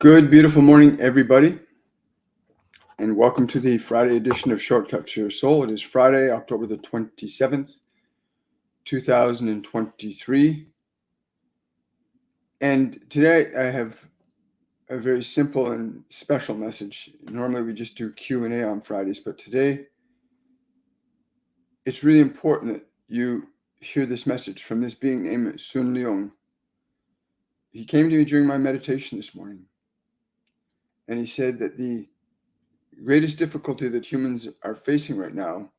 Good, beautiful morning, everybody, and welcome to the Friday edition of Shortcut to Your Soul. It is Friday, October the 27th, 2023, and today I have a very simple and special message. Normally we just do Q&A on Fridays, but today it's really important that you hear this message from this being named Leung. He came to me during my meditation this morning, and he said that the greatest difficulty that humans are facing right now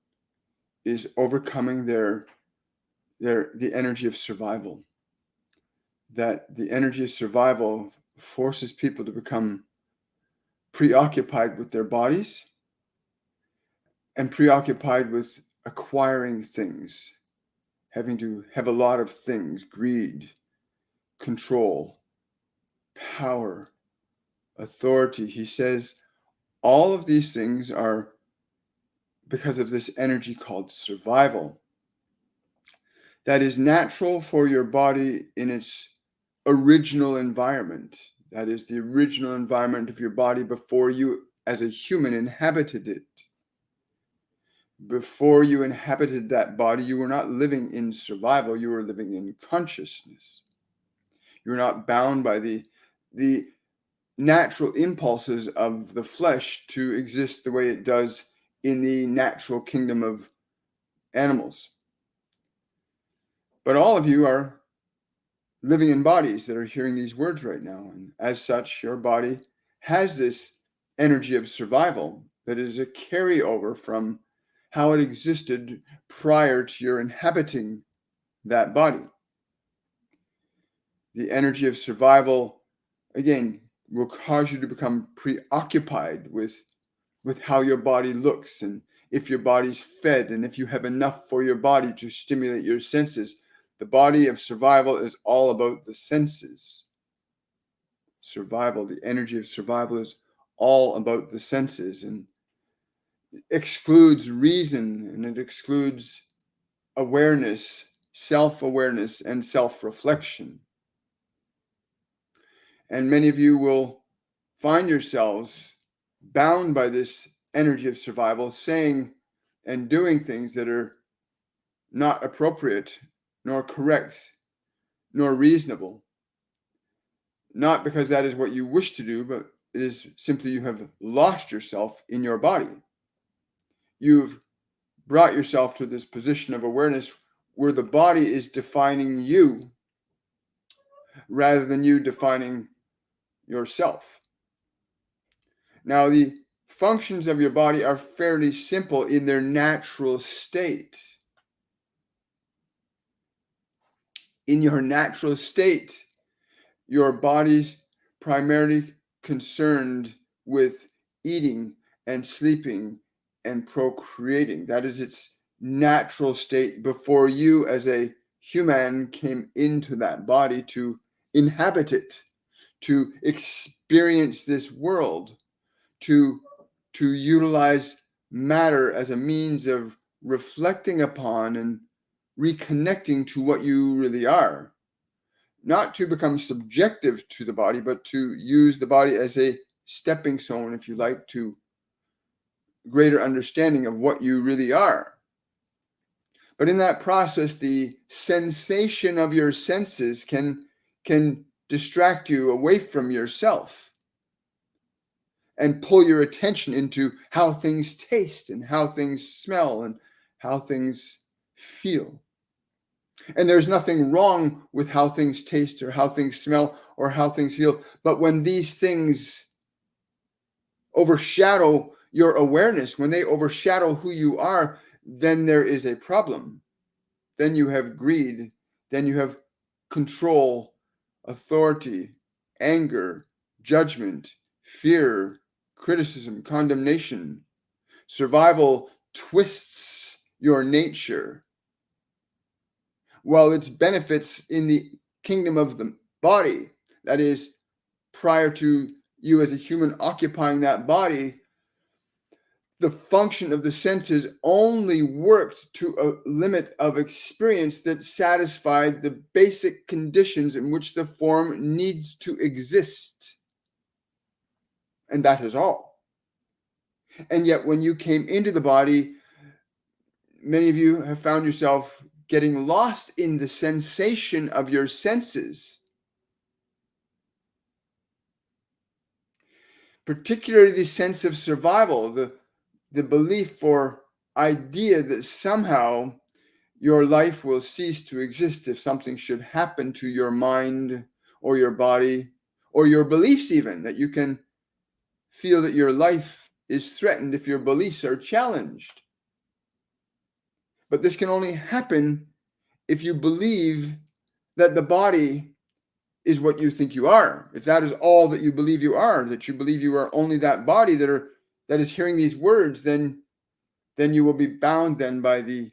is overcoming the energy of survival. That the energy of survival forces people to become preoccupied with their bodies and preoccupied with acquiring things, having to have a lot of things, greed, control, power, authority. He says all of these things are because of this energy called survival that is natural for your body in its original environment. That is the original environment of your body before you as a human inhabited it. Before you inhabited that body, you were not living in survival, you were living in consciousness. You were not bound by the natural impulses of the flesh to exist the way it does in the natural kingdom of animals. But all of you are living in bodies that are hearing these words right now. And as such, your body has this energy of survival that is a carryover from how it existed prior to your inhabiting that body. The energy of survival, again, will cause you to become preoccupied with how your body looks and if your body's fed and if you have enough for your body to stimulate your senses. The body of survival is all about the senses. Survival, the energy of survival is all about the senses and excludes reason, and it excludes awareness, self-awareness, and self-reflection. And many of you will find yourselves bound by this energy of survival, saying and doing things that are not appropriate, nor correct, nor reasonable. Not because that is what you wish to do, but it is simply you have lost yourself in your body. You've brought yourself to this position of awareness where the body is defining you rather than you defining yourself. Now, the functions of your body are fairly simple in their natural state. In your natural state, your body's primarily concerned with eating and sleeping and procreating. That is its natural state before you as a human came into that body to inhabit it, to experience this world, to utilize matter as a means of reflecting upon and reconnecting to what you really are. Not to become subjective to the body, but to use the body as a stepping stone, if you like, to greater understanding of what you really are. But in that process, the sensation of your senses can distract you away from yourself and pull your attention into how things taste and how things smell and how things feel. And there's nothing wrong with how things taste or how things smell or how things feel. But when these things overshadow your awareness, when they overshadow who you are, then there is a problem. Then you have greed. Then you have control, authority, anger, judgment, fear, criticism, condemnation. Survival twists your nature. While its benefits in the kingdom of the body, that is, prior to you as a human occupying that body, the function of the senses only worked to a limit of experience that satisfied the basic conditions in which the form needs to exist. and that is all. And yet when you came into the body, many of you have found yourself getting lost in the sensation of your senses, particularly the sense of survival, the belief or idea that somehow your life will cease to exist if something should happen to your mind or your body or your beliefs, even that you can feel that your life is threatened if your beliefs are challenged. But this can only happen if you believe that the body is what you think you are. If that is all that you believe you are, that you believe you are only that body that is hearing these words, then you will be bound then by the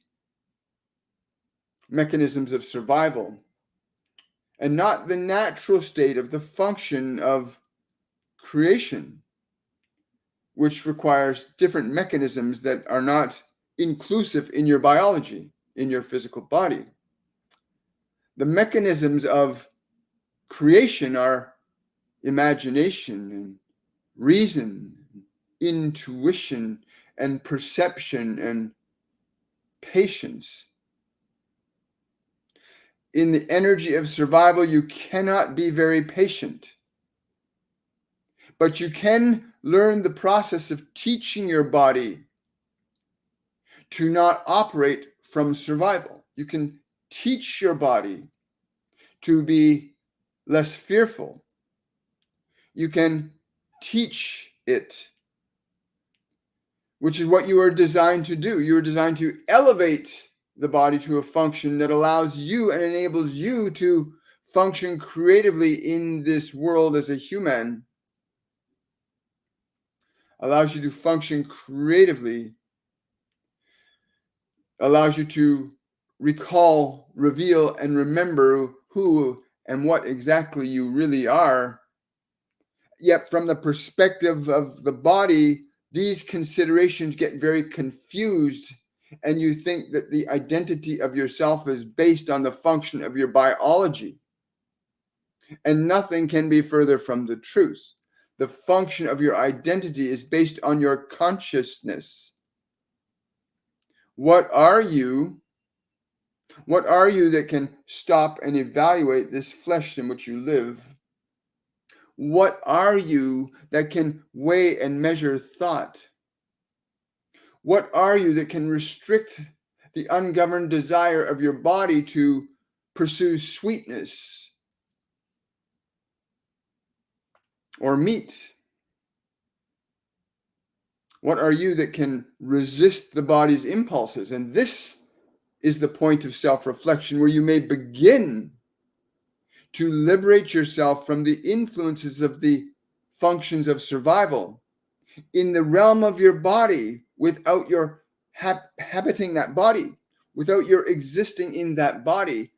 mechanisms of survival and not the natural state of the function of creation, which requires different mechanisms that are not inclusive in your biology, in your physical body. The mechanisms of creation are imagination and reason, intuition and perception and patience. In the energy of survival, you cannot be very patient, but you can learn the process of teaching your body to not operate from survival. You can teach your body to be less fearful. You can teach it, which is what you are designed to do. You are designed to elevate the body to a function that allows you and enables you to function creatively in this world as a human, allows you to function creatively, allows you to recall, reveal, and remember who and what exactly you really are. Yet from the perspective of the body, these considerations get very confused, and you think that the identity of yourself is based on the function of your biology. And nothing can be further from the truth. The function of your identity is based on your consciousness. What are you? What are you that can stop and evaluate this flesh in which you live? What are you that can weigh and measure thought? What are you that can restrict the ungoverned desire of your body to pursue sweetness or meat? What are you that can resist the body's impulses? And this is the point of self-reflection, where you may begin to liberate yourself from the influences of the functions of survival in the realm of your body without your habiting that body, without your existing in that body.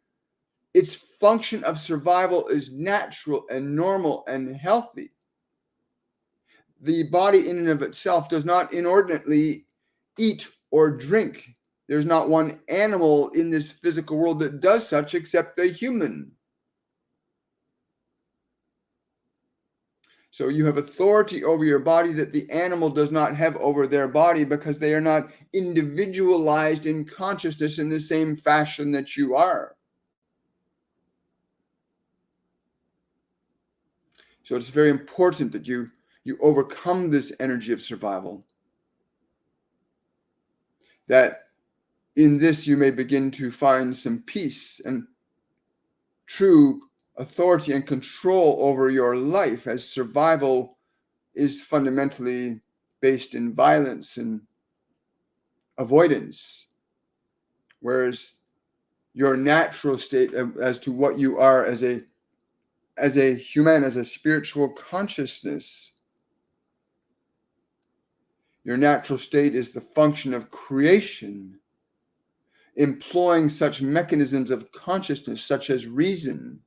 Its function of survival is natural and normal and healthy. The body in and of itself does not inordinately eat or drink. There's not one animal in this physical world that does such except the human. So you have authority over your body that the animal does not have over their body, because they are not individualized in consciousness in the same fashion that you are. So it's very important that you overcome this energy of survival, that in this you may begin to find some peace and true authority and control over your life, as survival is fundamentally based in violence and avoidance, whereas your natural state as to what you are as a human, as a spiritual consciousness, your natural state is the function of creation, employing such mechanisms of consciousness such as reason,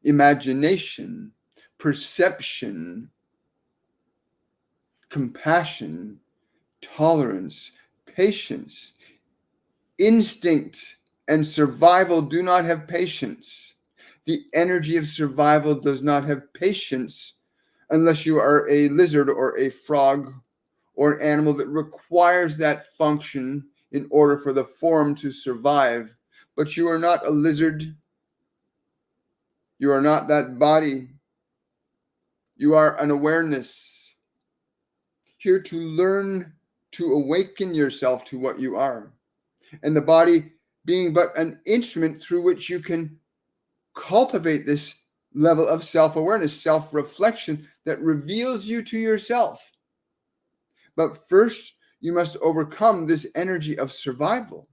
imagination, perception, compassion, tolerance, patience. Instinct and survival do not have patience. The energy of survival does not have patience unless you are a lizard or a frog or an animal that requires that function in order for the form to survive. But you are not a lizard. You are not that body. You are an awareness here to learn to awaken yourself to what you are. And the body being but an instrument through which you can cultivate this level of self-awareness, self-reflection that reveals you to yourself. But first, you must overcome this energy of survival.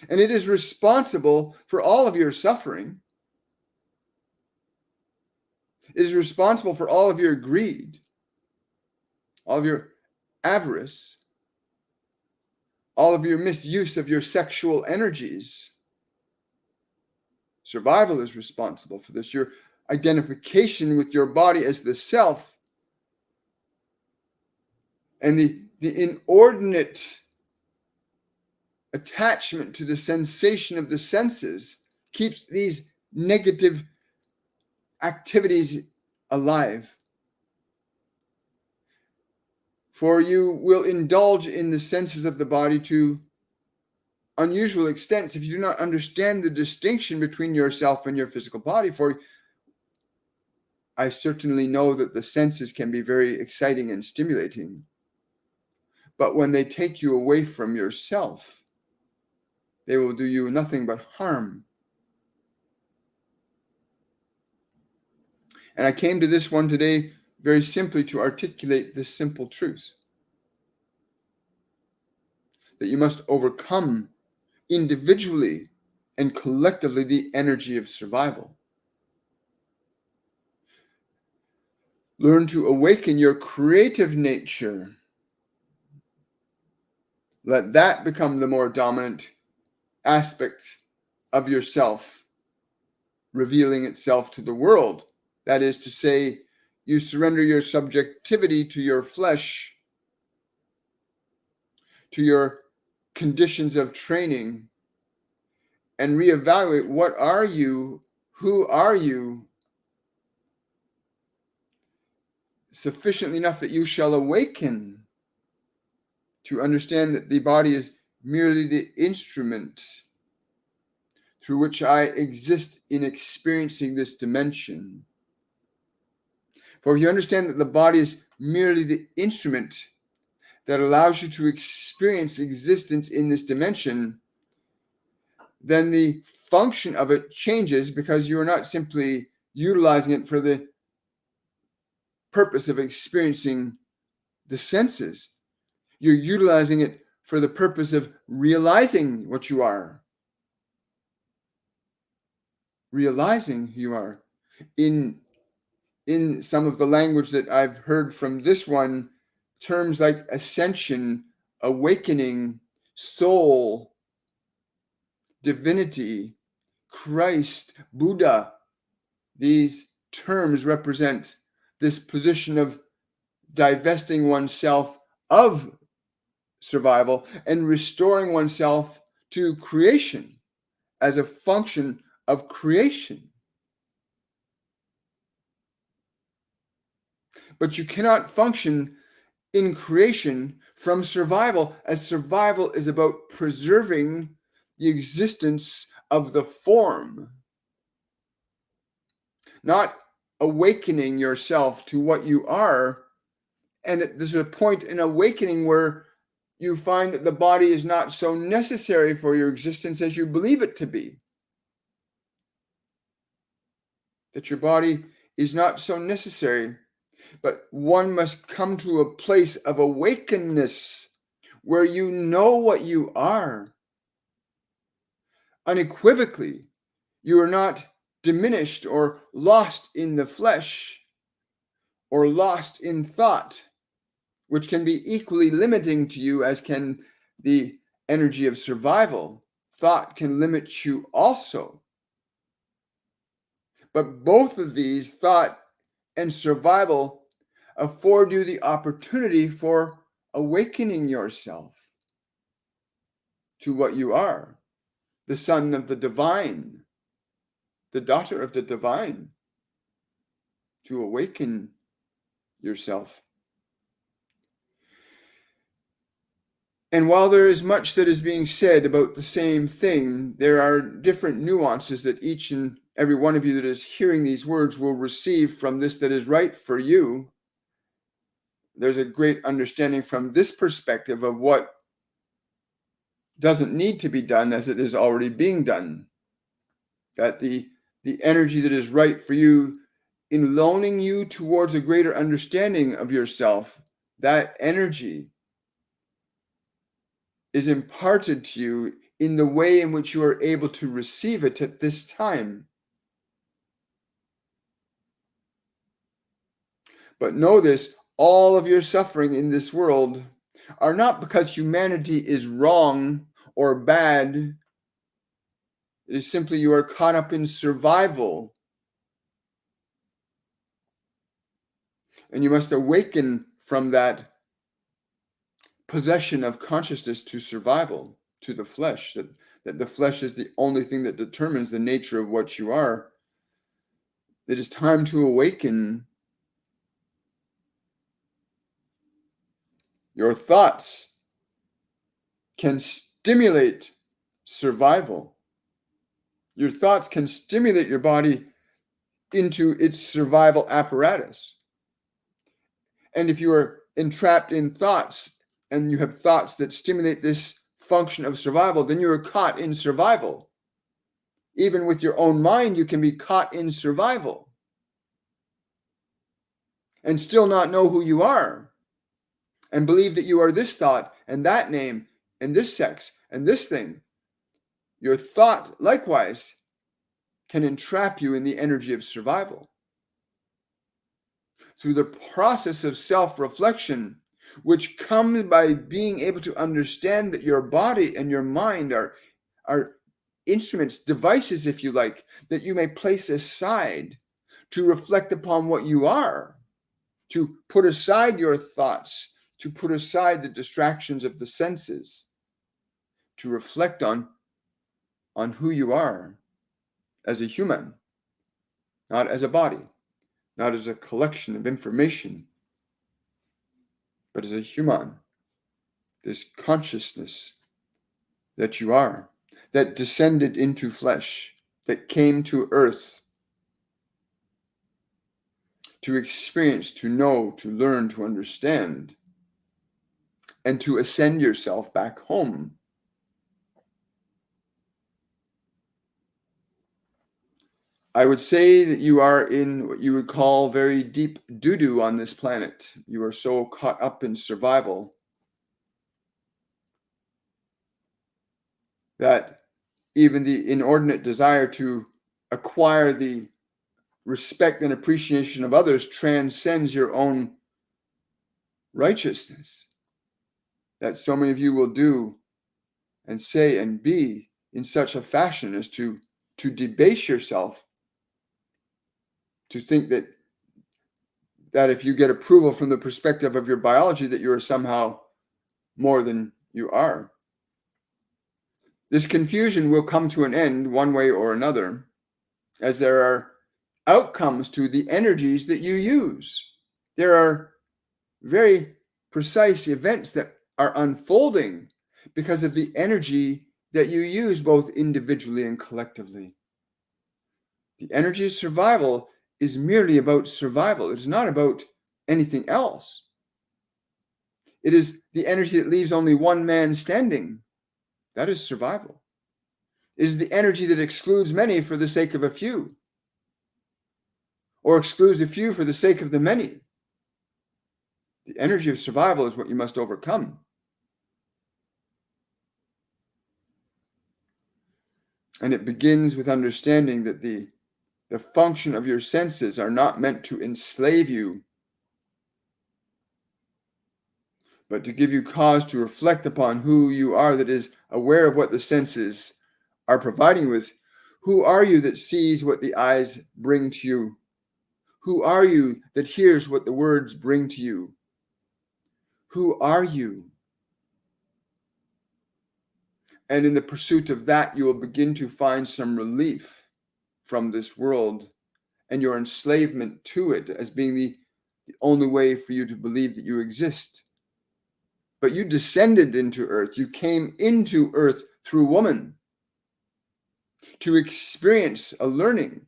And it is responsible for all of your suffering. It is responsible for all of your greed, all of your avarice, all of your misuse of your sexual energies. Survival is responsible for this. Your identification with your body as the self and the inordinate attachment to the sensation of the senses keeps these negative activities alive. For you will indulge in the senses of the body to unusual extents if you do not understand the distinction between yourself and your physical body. For I certainly know that the senses can be very exciting and stimulating, but when they take you away from yourself, they will do you nothing but harm. And I came to this one today very simply to articulate this simple truth, that you must overcome individually and collectively the energy of survival. Learn to awaken your creative nature. Let that become the more dominant aspect of yourself, revealing itself to the world. That is to say, you surrender your subjectivity to your flesh, to your conditions of training, and reevaluate what are you, who are you, sufficiently enough that you shall awaken to understand that the body is merely the instrument through which I exist in experiencing this dimension. For if you understand that the body is merely the instrument that allows you to experience existence in this dimension, then the function of it changes, because you are not simply utilizing it for the purpose of experiencing the senses. You're utilizing it for the purpose of realizing what you are. Realizing who you are. In some of the language that I've heard from this one, terms like ascension, awakening, soul, divinity, Christ, Buddha, these terms represent this position of divesting oneself of survival and restoring oneself to creation as a function of creation. But you cannot function in creation from survival, as survival is about preserving the existence of the form, not awakening yourself to what you are. And there's a point in awakening where you find that the body is not so necessary for your existence as you believe it to be. That your body is not so necessary, but one must come to a place of awakeness where you know what you are. Unequivocally, you are not diminished or lost in the flesh or lost in thought, which can be equally limiting to you as can the energy of survival. Thought can limit you also. But both of these, thought and survival, afford you the opportunity for awakening yourself to what you are, the son of the divine, the daughter of the divine. to awaken yourself. And while there is much that is being said about the same thing, there are different nuances that each and every one of you that is hearing these words will receive from this that is right for you. There's a great understanding from this perspective of what doesn't need to be done as it is already being done. That the energy that is right for you in loaning you towards a greater understanding of yourself, that energy is imparted to you in the way in which you are able to receive it at this time. But know this, all of your suffering in this world are not because humanity is wrong or bad. It is simply you are caught up in survival. And you must awaken from that possession of consciousness to survival, to the flesh, that the flesh is the only thing that determines the nature of what you are. It is time to awaken. Your thoughts can stimulate survival. Your thoughts can stimulate your body into its survival apparatus. And if you are entrapped in thoughts and you have thoughts that stimulate this function of survival, then you are caught in survival. Even with your own mind, you can be caught in survival and still not know who you are and believe that you are this thought and that name and this sex and this thing. Your thought, likewise, can entrap you in the energy of survival. Through the process of self-reflection, which comes by being able to understand that your body and your mind are instruments, devices, if you like, that you may place aside to reflect upon what you are, to put aside your thoughts, to put aside the distractions of the senses, to reflect on who you are as a human, not as a body, not as a collection of information, but as a human, this consciousness that you are, that descended into flesh, that came to earth to experience, to know, to learn, to understand, and to ascend yourself back home. I would say that you are in what you would call very deep doo-doo on this planet. You are so caught up in survival that even the inordinate desire to acquire the respect and appreciation of others transcends your own righteousness. That so many of you will do and say and be in such a fashion as to debase yourself, to think that if you get approval from the perspective of your biology, that you are somehow more than you are. This confusion will come to an end one way or another, as there are outcomes to the energies that you use. There are very precise events that are unfolding because of the energy that you use both individually and collectively. The energy of survival is merely about survival. It's not about anything else. It is the energy that leaves only one man standing. That is survival. It is the energy that excludes many for the sake of a few, or excludes a few for the sake of the many. The energy of survival is what you must overcome. And it begins with understanding that the function of your senses are not meant to enslave you, but to give you cause to reflect upon who you are, that is aware of what the senses are providing with. Who are you that sees what the eyes bring to you? Who are you that hears what the words bring to you? Who are you? And in the pursuit of that, you will begin to find some relief from this world and your enslavement to it as being the only way for you to believe that you exist. But you descended into earth. You came into earth through woman to experience a learning.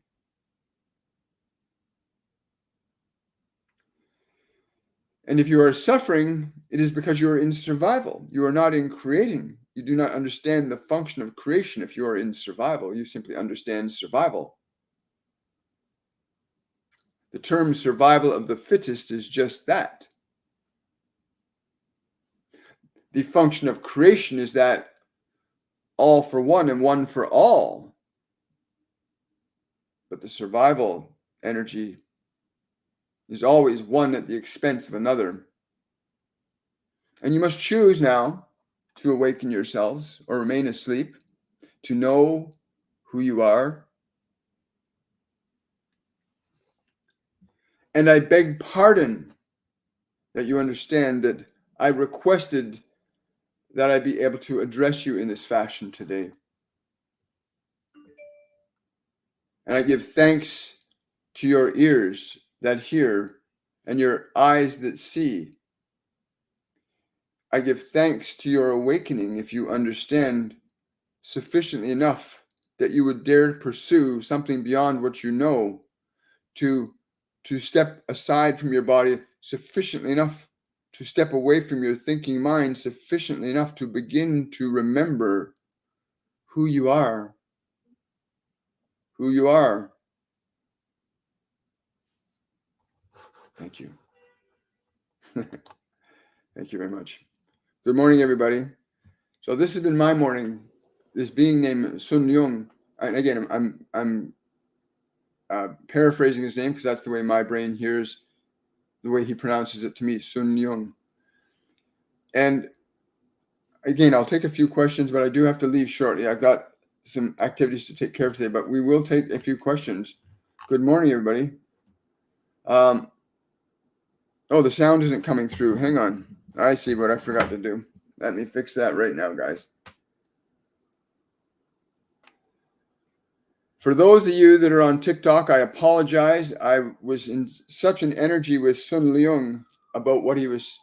And if you are suffering, it is because you are in survival. You are not in creating. You do not understand the function of creation if you are in survival. You simply understand survival. The term survival of the fittest is just that. The function of creation is that all for one and one for all. But the survival energy is always one at the expense of another. And you must choose now to awaken yourselves or remain asleep, to know who you are. And I beg pardon that you understand that I requested that I be able to address you in this fashion today. And I give thanks to your ears that hear and your eyes that see. I give thanks to your awakening if you understand sufficiently enough that you would dare pursue something beyond what you know, to step aside from your body sufficiently enough to step away from your thinking mind sufficiently enough to begin to remember who you are. Who you are. Thank you. Thank you very much. Good morning, everybody. So this has been my morning. This being named Sun Leung, and again, I'm paraphrasing his name because that's the way my brain hears the way he pronounces it to me, Sun Leung. And again, I'll take a few questions, but I do have to leave shortly. I've got some activities to take care of today, but we will take a few questions. Good morning, everybody. Oh, the sound isn't coming through. Hang on. I see what I forgot to do. Let me fix that right now, guys. For those of you that are on TikTok, I apologize. I was in such an energy with Sun Leung about what he was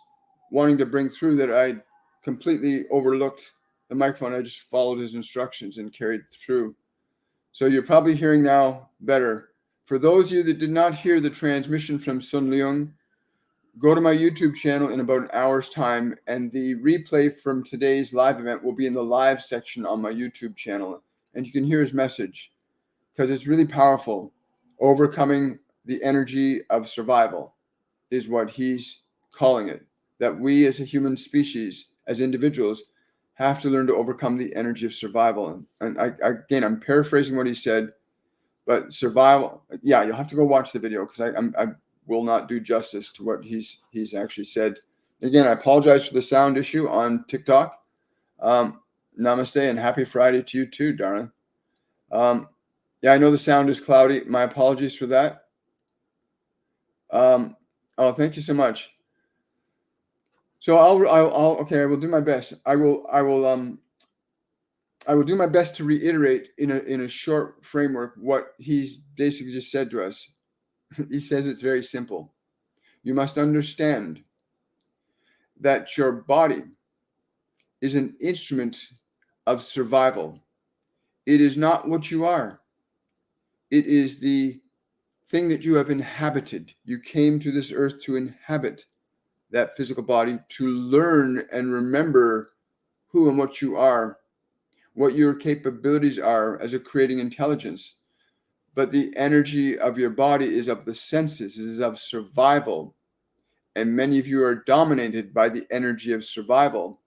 wanting to bring through that I completely overlooked the microphone. I just followed his instructions and carried through. So you're probably hearing now better. For those of you that did not hear the transmission from Sun Leung, go to my YouTube channel in about an hour's time, and the replay from today's live event will be in the live section on my YouTube channel, and you can hear his message because it's really powerful. Overcoming the energy of survival is what he's calling it. That we as a human species, as individuals, have to learn to overcome the energy of survival. And again, I'm paraphrasing what he said, but survival, yeah, you'll have to go watch the video because I will not do justice to what he's actually said. Again, I apologize for the sound issue on TikTok. Namaste and happy Friday to you too, darling. Yeah, I know the sound is cloudy. My apologies for that. Oh, thank you so much. So I'll okay, I will do my best. I will do my best to reiterate in a short framework what he's basically just said to us. He says it's very simple. You must understand that your body is an instrument of survival. It is not what you are. It is the thing that you have inhabited. You came to this earth to inhabit that physical body, to learn and remember who and what you are, what your capabilities are as a creating intelligence. But the energy of your body is of the senses, is of survival. And many of you are dominated by the energy of survival.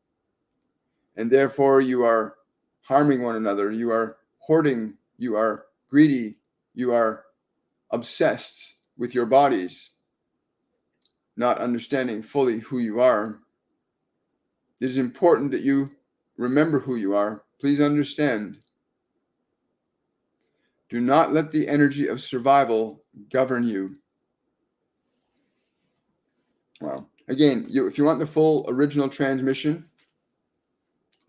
And therefore you are harming one another. You are hoarding. You are greedy. You are obsessed with your bodies, not understanding fully who you are. It is important that you remember who you are. Please understand. Do not let the energy of survival govern you. Wow. Again, if you want the full original transmission,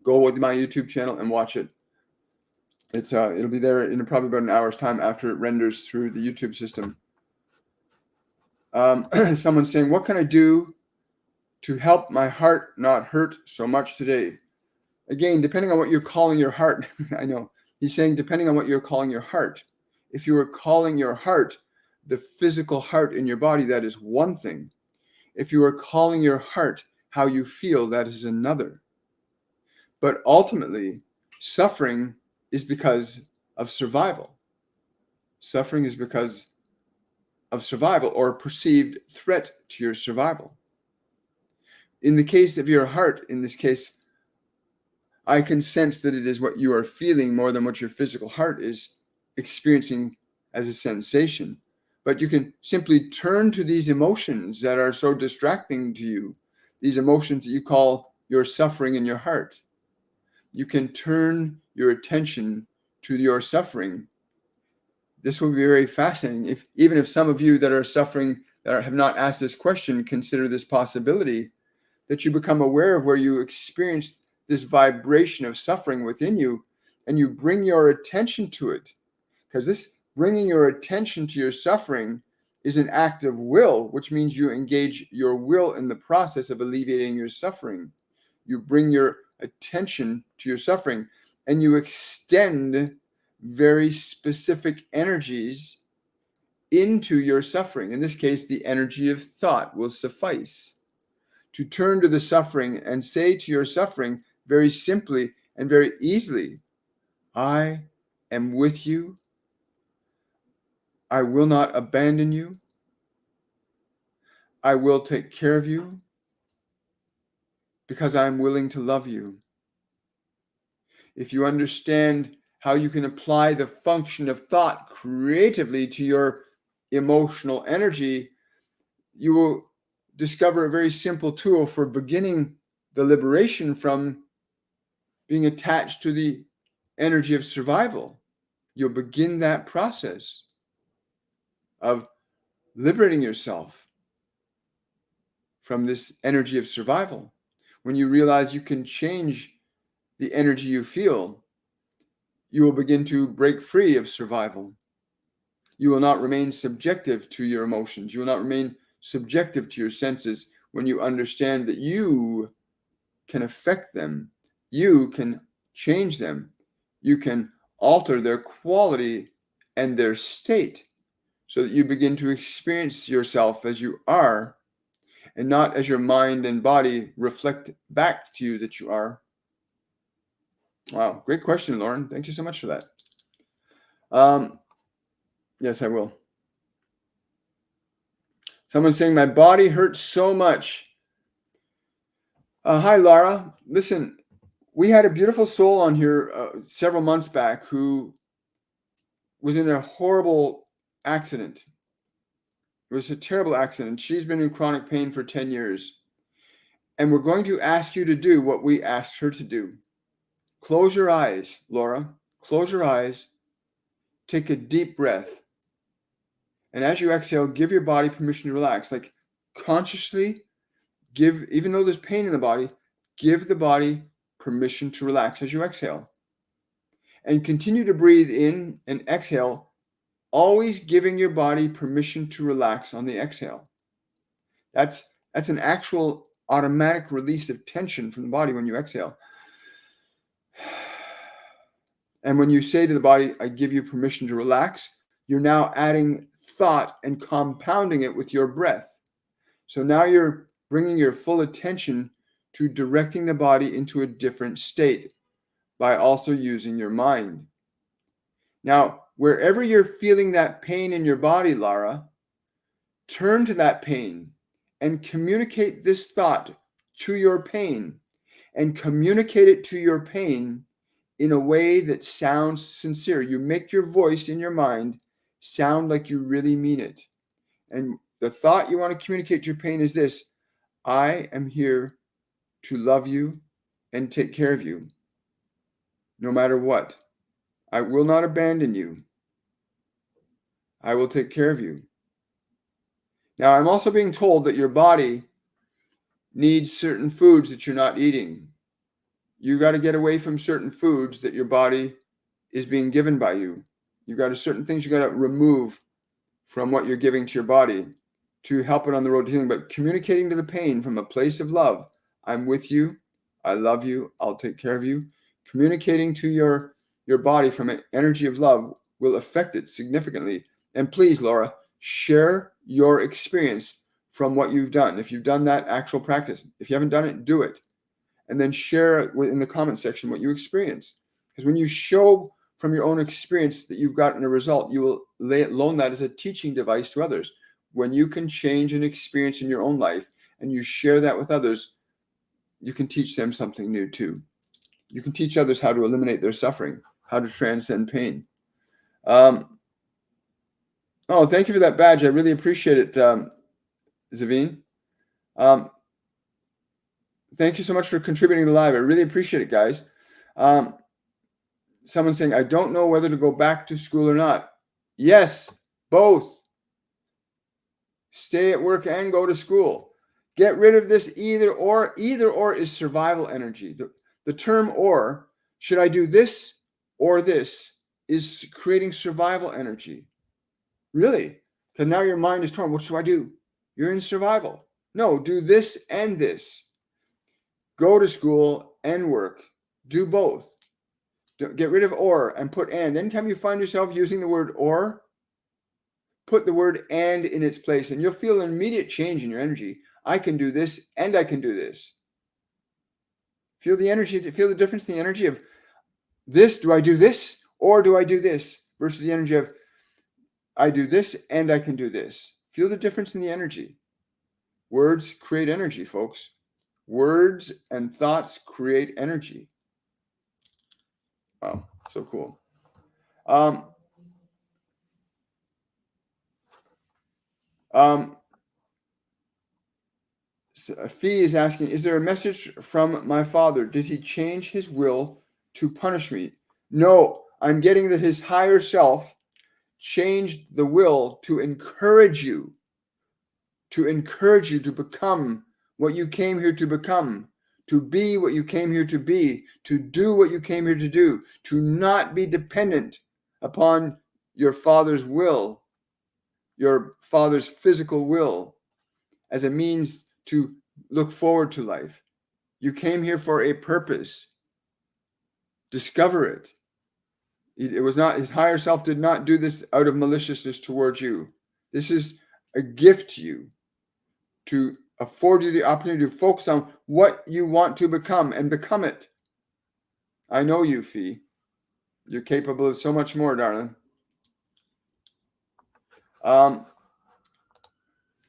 go with my YouTube channel and watch it. It'll be there in probably about an hour's time after it renders through the YouTube system. Someone's saying, what can I do to help my heart not hurt so much today? Again, depending on what you're calling your heart, I know he's saying, depending on what you're calling your heart. If you are calling your heart the physical heart in your body, that is one thing. If you are calling your heart how you feel, that is another. But ultimately, suffering is because of survival. Suffering is because of survival or perceived threat to your survival. In the case of your heart, in this case, I can sense that it is what you are feeling more than what your physical heart is experiencing as a sensation. But you can simply turn to these emotions that are so distracting to you, these emotions that you call your suffering in your heart. You can turn your attention to your suffering. This will be very fascinating. Even if some of you that are suffering, that have not asked this question, consider this possibility, that you become aware of where you experience this vibration of suffering within you, and you bring your attention to it. Because this bringing your attention to your suffering is an act of will, which means you engage your will in the process of alleviating your suffering. You bring your attention to your suffering, and you extend very specific energies into your suffering. In this case, the energy of thought will suffice to turn to the suffering and say to your suffering very simply and very easily, I am with you. I will not abandon you. I will take care of you because I am willing to love you. If you understand how you can apply the function of thought creatively to your emotional energy, you will discover a very simple tool for beginning the liberation from being attached to the energy of survival. You'll begin that process of liberating yourself from this energy of survival. When you realize you can change the energy you feel, you will begin to break free of survival. You will not remain subjective to your emotions. You will not remain subjective to your senses when you understand that you can affect them. You can change them. You can alter their quality and their state so that you begin to experience yourself as you are and not as your mind and body reflect back to you that you are. Wow, great question, Lauren. Thank you so much for that. Yes, I will. Someone's saying, my body hurts so much. Hi, Laura. Listen, we had a beautiful soul on here several months back who was in a horrible accident. It was a terrible accident. She's been in chronic pain for 10 years. And we're going to ask you to do what we asked her to do. Close your eyes, Laura. Close your eyes. Take a deep breath. And as you exhale, give your body permission to relax. Like consciously give, even though there's pain in the body, give the body permission to relax as you exhale. And continue to breathe in and exhale, always giving your body permission to relax on the exhale. That's an actual automatic release of tension from the body when you exhale. And when you say to the body, I give you permission to relax, you're now adding thought and compounding it with your breath. So now you're bringing your full attention to directing the body into a different state by also using your mind. Now, wherever you're feeling that pain in your body, Lara, turn to that pain and communicate this thought to your pain and communicate it to your pain in a way that sounds sincere. You make your voice in your mind sound like you really mean it. And the thought you want to communicate to your pain is this: I am here to love you and take care of you, no matter what. I will not abandon you. I will take care of you. Now, I'm also being told that your body needs certain foods that you're not eating. You got to get away from certain foods that your body is being given by you. You've got certain things you got to remove from what you're giving to your body to help it on the road to healing. But communicating to the pain from a place of love. I'm with you. I love you. I'll take care of you. Communicating to your body from an energy of love will affect it significantly. And please, Laura, share your experience from what you've done. If you've done that actual practice, if you haven't done it, do it. And then share in the comment section what you experience. Because when you show from your own experience that you've gotten a result, you will loan that as a teaching device to others. When you can change an experience in your own life and you share that with others, you can teach them something new too. You can teach others how to eliminate their suffering, how to transcend pain. Oh, thank you for that badge. I really appreciate it, Zavine. Thank you so much for contributing to the live. I really appreciate it, guys. Someone saying, I don't know whether to go back to school or not. Yes, both. Stay at work and go to school. Get rid of this either or. Either or is survival energy. The term or, should I do this or this, is creating survival energy. Really? Because now your mind is torn. What should I do? You're in survival. No, do this and this. Go to school and work. Do both. Get rid of or and put and. Anytime you find yourself using the word or, put the word and in its place, and you'll feel an immediate change in your energy. I can do this and I can do this. Feel the energy, feel the difference in the energy of this. Do I do this or do I do this? Versus the energy of I do this and I can do this. Feel the difference in the energy. Words create energy, folks. Words and thoughts create energy. Wow, so cool. Fee is asking, is there a message from my father? Did he change his will to punish me? No, I'm getting that his higher self changed the will to encourage you to become what you came here to become, to be what you came here to be, to do what you came here to do, to not be dependent upon your father's will, your father's physical will, as a means to look forward to life. You came here for a purpose. Discover it. It was not, his higher self did not do this out of maliciousness towards you. This is a gift to you to afford you the opportunity to focus on what you want to become and become it. I know you, Fee. You're capable of so much more, darling.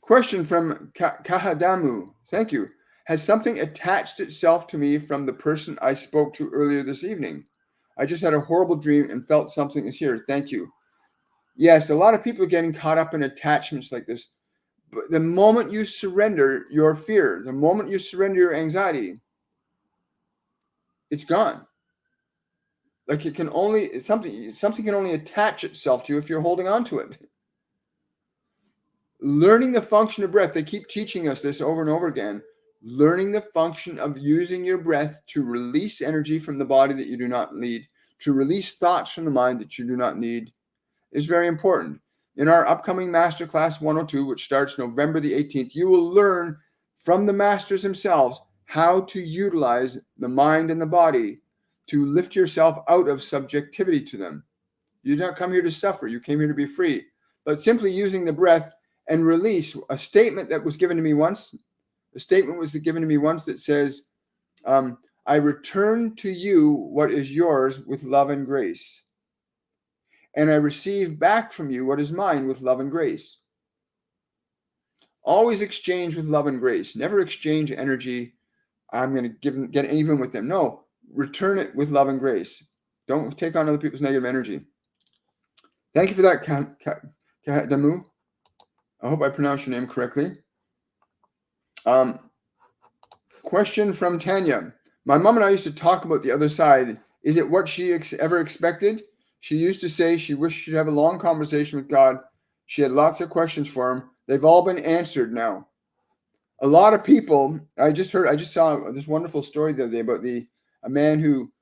Question from Kahadamu. Thank you. Has something attached itself to me from the person I spoke to earlier this evening? I just had a horrible dream and felt something is here. Thank you. Yes, a lot of people are getting caught up in attachments like this. But the moment you surrender your fear, the moment you surrender your anxiety, it's gone. Like it can only, something can only attach itself to you if you're holding on to it. Learning the function of breath, they keep teaching us this over and over again. Learning the function of using your breath to release energy from the body that you do not need, to release thoughts from the mind that you do not need, is very important. In our upcoming Masterclass 102, which starts November the 18th, you will learn from the masters themselves how to utilize the mind and the body to lift yourself out of subjectivity to them. You did not come here to suffer. You came here to be free. But simply using the breath and release, a statement that was given to me once, that says, I return to you what is yours with love and grace. And I receive back from you what is mine with love and grace. Always exchange with love and grace. Never exchange energy. I'm going to get even with them. No, return it with love and grace. Don't take on other people's negative energy. Thank you for that, Damu. I hope I pronounced your name correctly. Question from Tanya. My mom and I used to talk about the other side. Is it what she ever expected? She used to say she wished she'd have a long conversation with God. She had lots of questions for him. They've all been answered now. A lot of people, I just saw this wonderful story the other day about a man who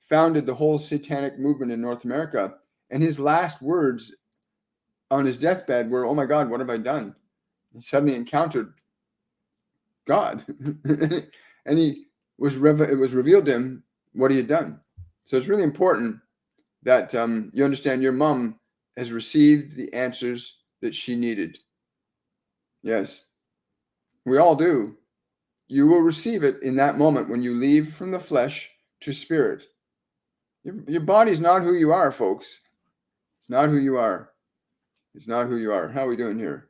founded the whole satanic movement in North America. And his last words on his deathbed were, "Oh my God, what have I done?" He suddenly encountered God. And it was revealed to him what he had done. So it's really important that you understand your mom has received the answers that she needed. Yes, we all do. You will receive it in that moment when you leave from the flesh to spirit. Your body's not who you are, folks. It's not who you are. It's not who you are. How are we doing here?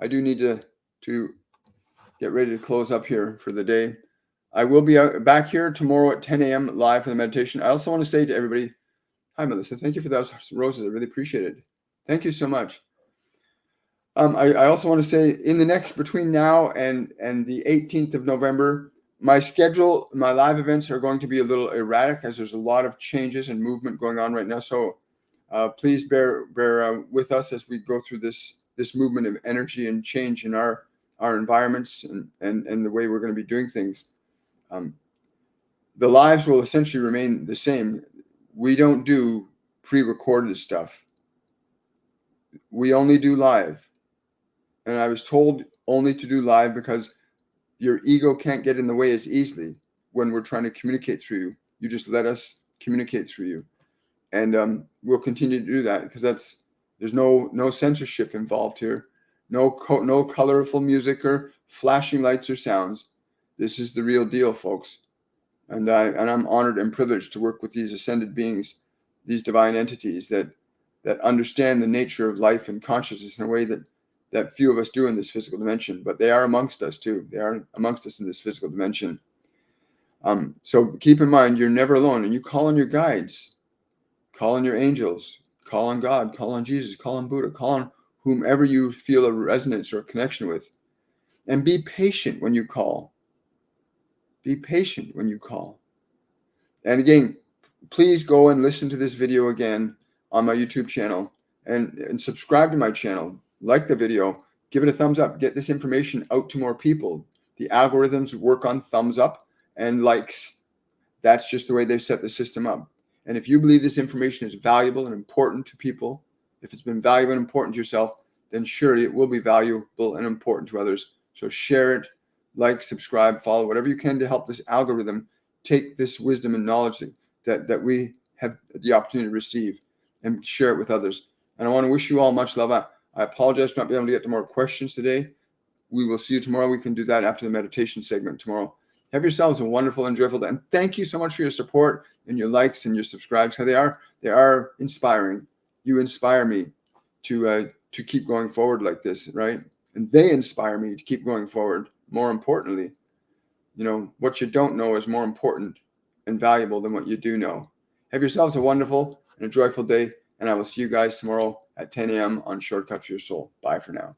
I do need to get ready to close up here for the day. I will be back here tomorrow at 10 a.m. live for the meditation. I also want to say to everybody, hi, Melissa. Thank you for those roses. I really appreciate it. Thank you so much. I also want to say in the next, between now and the 18th of November, my schedule, my live events are going to be a little erratic as there's a lot of changes and movement going on right now. So please bear with us as we go through this movement of energy and change in our environments and the way we're going to be doing things. The lives will essentially remain the same. We don't do pre-recorded stuff. We only do live. And I was told only to do live because your ego can't get in the way as easily when we're trying to communicate through you. You just let us communicate through you. And we'll continue to do that because there's no censorship involved here. No colorful music or flashing lights or sounds. This is the real deal, folks. And I'm honored and privileged to work with these ascended beings, these divine entities that understand the nature of life and consciousness in a way that few of us do in this physical dimension, but they are amongst us too. They are amongst us in this physical dimension. So keep in mind, you're never alone, and you call on your guides, call on your angels, call on God, call on Jesus, call on Buddha, call on whomever you feel a resonance or a connection with, and be patient when you call. Be patient when you call. And again, please go and listen to this video again on my YouTube channel and subscribe to my channel. Like the video, give it a thumbs up, get this information out to more people. The algorithms work on thumbs up and likes. That's just the way they've set the system up. And if you believe this information is valuable and important to people, if it's been valuable and important to yourself, then surely it will be valuable and important to others. So share it, like, subscribe, follow, whatever you can to help this algorithm take this wisdom and knowledge that we have the opportunity to receive and share it with others. And I want to wish you all much love. I apologize for not being able to get to more questions today. We will see you tomorrow. We can do that after the meditation segment tomorrow. Have yourselves a wonderful and joyful day. And thank you so much for your support and your likes and your subscribes. They are inspiring. You inspire me to keep going forward like this, right? And they inspire me to keep going forward. More importantly, what you don't know is more important and valuable than what you do know. Have yourselves a wonderful and a joyful day. And I will see you guys tomorrow at 10 a.m. on Shortcut for Your Soul. Bye for now.